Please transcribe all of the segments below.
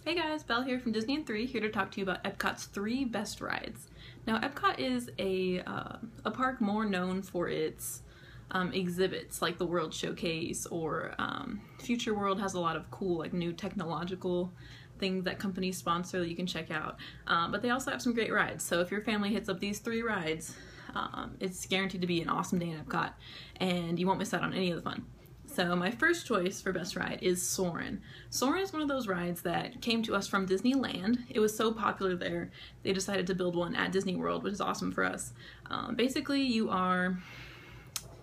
Hey guys, Belle here from Disneyinthree, here to talk to you about Epcot's 3 best rides. Now, Epcot is a park more known for its exhibits, like the World Showcase, or Future World has a lot of cool, like, new technological things that companies sponsor that you can check out. But they also have some great rides, so if your family hits up these 3 rides, it's guaranteed to be an awesome day in Epcot, and you won't miss out on any of the fun. So my first choice for best ride is Soaring. Soaring is one of those rides that came to us from Disneyland. It was so popular there, they decided to build one at Disney World, which is awesome for us. Basically, you are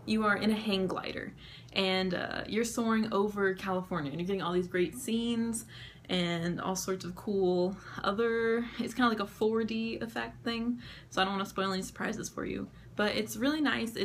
in a hang glider, and you're soaring over California, and you're getting all these great scenes and all sorts of cool it's kind of like a 4D effect thing, so I don't want to spoil any surprises for you. But it's really nice.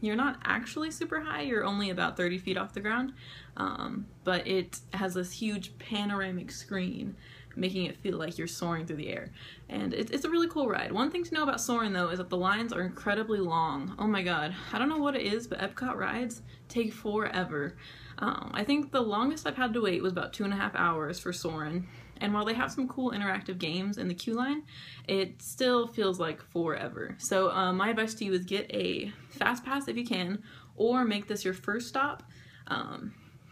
You're not actually super high, you're only about 30 feet off the ground, but it has this huge panoramic screen making it feel like you're soaring through the air. And it's a really cool ride. One thing to know about Soaring though is that the lines are incredibly long. Oh my god, I don't know what it is, but Epcot rides take forever. I think the longest I've had to wait was about 2.5 hours for Soaring. And while they have some cool interactive games in the queue line, it still feels like forever. So my advice to you is get a fast pass if you can, or make this your first stop,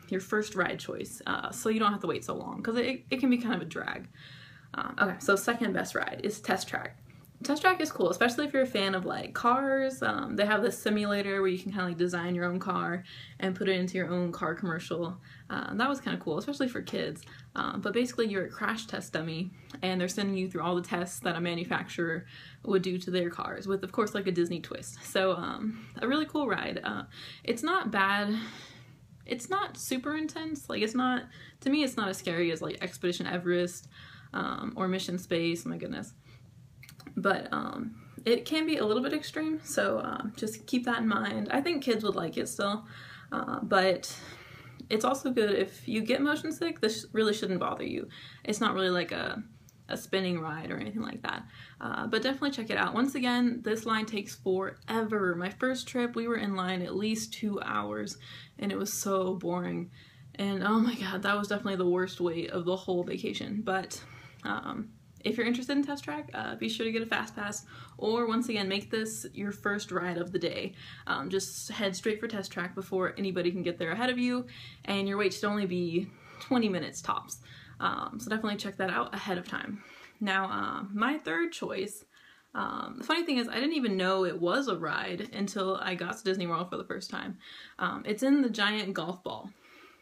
your first ride choice, so you don't have to wait so long, because it can be kind of a drag. Okay, so second best ride is Test Track. Test Track is cool, especially if you're a fan of like cars. They have this simulator where you can kind of like design your own car and put it into your own car commercial. That was kind of cool, especially for kids. But basically you're a crash test dummy, and they're sending you through all the tests that a manufacturer would do to their cars, with of course like a Disney twist. So a really cool ride. It's not bad. It's not super intense. Like, it's not, to me it's not as scary as like Expedition Everest or Mission Space, my goodness. But it can be a little bit extreme, so just keep that in mind. I think kids would like it still, but it's also good if you get motion sick. This really shouldn't bother you. It's not really like a spinning ride or anything like that, but definitely check it out. Once again, this line takes forever. My first trip, we were in line at least 2 hours, and it was so boring, and oh my god, that was definitely the worst wait of the whole vacation. But if you're interested in Test Track, be sure to get a fast pass, or once again, make this your first ride of the day. Just head straight for Test Track before anybody can get there ahead of you, and your wait should only be 20 minutes tops. So definitely check that out ahead of time. Now, my third choice, the funny thing is I didn't even know it was a ride until I got to Disney World for the first time. It's in the giant golf ball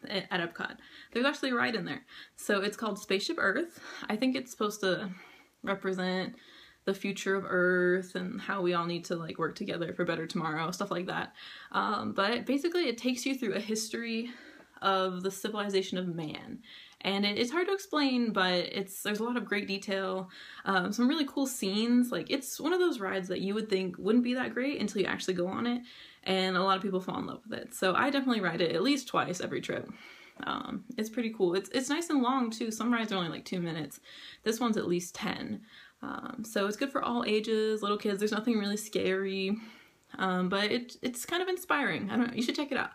at Epcot. There's actually a ride in there. So it's called Spaceship Earth. I think it's supposed to represent the future of Earth and how we all need to like work together for better tomorrow, stuff like that. But basically it takes you through a history of the civilization of man. And it's hard to explain, but there's a lot of great detail, some really cool scenes. Like, it's one of those rides that you would think wouldn't be that great until you actually go on it, and a lot of people fall in love with it. So I definitely ride it at least twice every trip. It's pretty cool. It's nice and long too. Some rides are only like 2 minutes. This one's at least 10. So it's good for all ages, little kids. There's nothing really scary, but it's kind of inspiring. I don't know, you should check it out.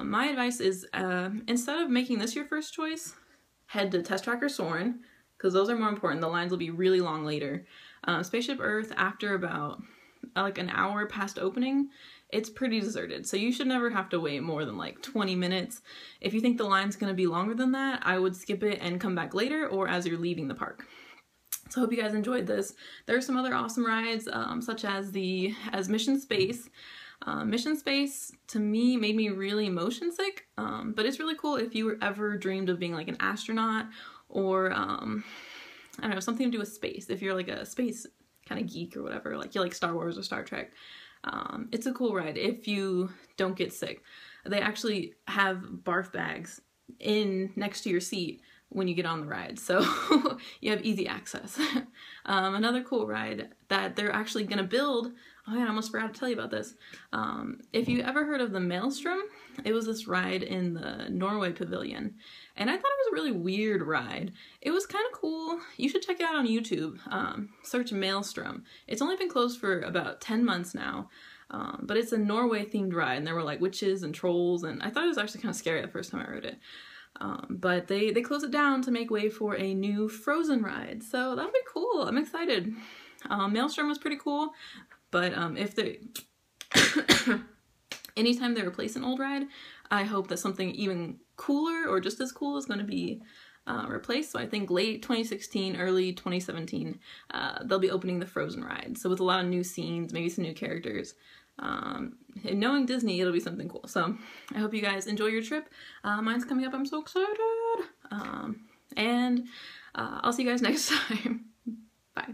My advice is, instead of making this your first choice, head to Test Track or Soaring, because those are more important. The lines will be really long later. Spaceship Earth, after about like an hour past opening, it's pretty deserted, so you should never have to wait more than like 20 minutes. If you think the line's going to be longer than that, I would skip it and come back later, or as you're leaving the park. So I hope you guys enjoyed this. There are some other awesome rides, such as Mission Space. Mission Space, to me, made me really motion sick, but it's really cool if you ever dreamed of being like an astronaut, or I don't know, something to do with space. If you're like a space kind of geek or whatever, like you like Star Wars or Star Trek, it's a cool ride if you don't get sick. They actually have barf bags next to your seat when you get on the ride, so you have easy access. Another cool ride that they're actually gonna build, oh man, I almost forgot to tell you about this. If you ever heard of the Maelstrom, it was this ride in the Norway Pavilion, and I thought it was a really weird ride. It was kind of cool. You should check it out on YouTube. Search Maelstrom. It's only been closed for about 10 months now, but it's a Norway themed ride, and there were like witches and trolls, and I thought it was actually kind of scary the first time I rode it. But they closed it down to make way for a new Frozen ride, so that'll be cool. I'm excited. Maelstrom was pretty cool, but if they anytime they replace an old ride, I hope that something even cooler or just as cool is going to be replaced. So I think late 2016, early 2017, they'll be opening the Frozen ride. So with a lot of new scenes, maybe some new characters. And knowing Disney, it'll be something cool. So I hope you guys enjoy your trip. Mine's coming up. I'm so excited. And I'll see you guys next time. Bye.